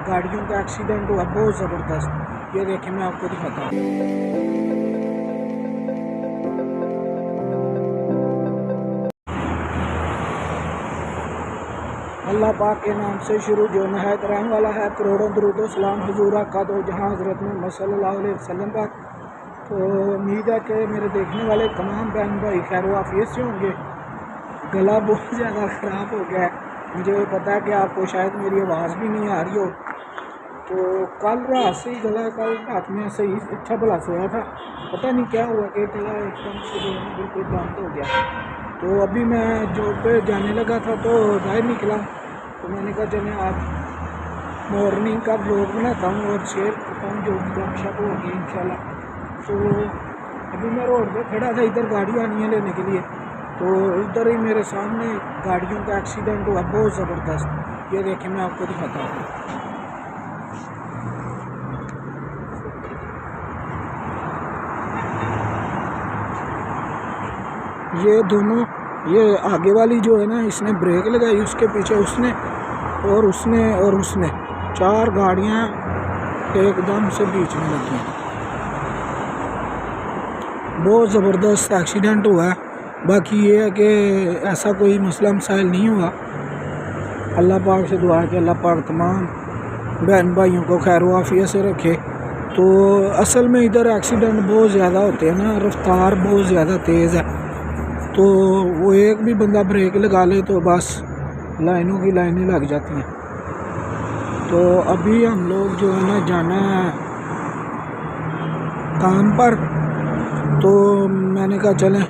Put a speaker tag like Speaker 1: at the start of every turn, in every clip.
Speaker 1: गाड़ियों का एक्सीडेंट हुआ बहुत ज़बरदस्त। ये देखें मैं आपको दिखाता हूँ। अल्लाह पाक के नाम से शुरू जो नहायत रहम वाला है, करोड़ों दरूद व सलाम हुजूर आका दो जहाँ हज़रत मोहम्मद सल्लल्लाहु अलैहि वसल्लम पाक। तो उम्मीद है कि मेरे देखने वाले तमाम बहन भाई खैर वाफियत से होंगे। गला बहुत ज़्यादा ख़राब हो गया है, मुझे पता है कि आपको शायद मेरी आवाज़ भी नहीं आ रही हो। तो कल रात से ही गला, कल रात में सही अच्छा भला सोया था, पता नहीं क्या हुआ कि गला एकदम से जो है बिल्कुल बंद हो गया। तो अभी मैं जॉब पे जाने लगा था तो बाहर निकला, तो मैंने कहा चले आज मॉर्निंग का ब्लॉग बनाता हूँ और शेयर करता हूँ जो गपशप होगी इंशाल्लाह। तो अभी मैं रोड पे खड़ा था, इधर गाड़ी आनी है लेने के लिए, तो इधर ही मेरे सामने गाड़ियों का एक्सीडेंट हुआ बहुत ज़बरदस्त। ये देखें मैं आपको दिखाता हूँ। ये दोनों, ये आगे वाली जो है ना, इसने ब्रेक लगाई, उसके पीछे उसने और उसने चार गाड़ियाँ एकदम से बीच में लगी। बहुत ज़बरदस्त एक्सीडेंट हुआ है। बाकी ये है कि ऐसा कोई मसला मसाइल नहीं हुआ। अल्लाह पाक से दुआ है कि अल्लाह पाक तमाम बहन भाइयों को खैर वाफियत से रखे। तो असल में इधर एक्सीडेंट बहुत ज़्यादा होते हैं ना, रफ्तार बहुत ज़्यादा तेज़ है, तो वो एक भी बंदा ब्रेक लगा ले तो बस लाइनों की लाइनें लग जाती हैं। तो अभी हम लोग जो है ना जाना है काम पर, तो मैंने कहा चलें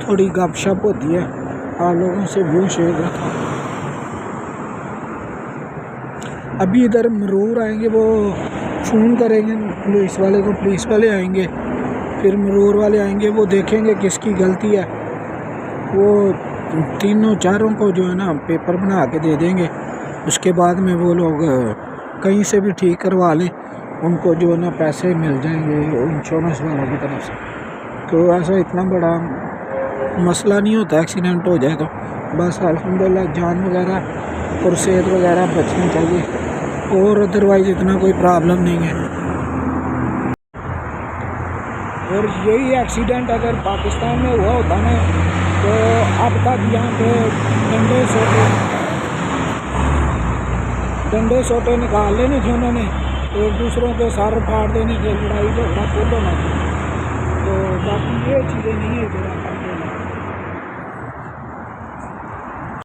Speaker 1: थोड़ी गपशप होती है, आप लोगों से व्यू शेयर करता हूँ। अभी इधर मरूर आएंगे, वो फ़ोन करेंगे पुलिस वाले को, पुलिस वाले आएंगे, फिर मरूर वाले आएंगे, वो देखेंगे किसकी गलती है, वो तीनों चारों को जो है ना पेपर बना के दे देंगे। उसके बाद में वो लोग कहीं से भी ठीक करवा लें, उनको जो है ना पैसे मिल जाएंगे इंश्योरेंस वालों की तरफ से। तो ऐसा इतना बड़ा मसला नहीं होता, एक्सीडेंट हो जाए तो बस अल्हम्दुलिल्लाह जान वगैरह और सेहत वगैरह बचनी चाहिए, और अदरवाइज़ इतना कोई प्रॉब्लम नहीं है। और यही एक्सीडेंट अगर पाकिस्तान में हुआ होता ना, तो अब तक यहाँ पे डंडे सोटे निकाल लेने थे उन्होंने, एक दूसरों के सर फाड़ देने थे, लड़ाई झगड़ा फुल होना था। तो बाकी ये चीज़ें नहीं है।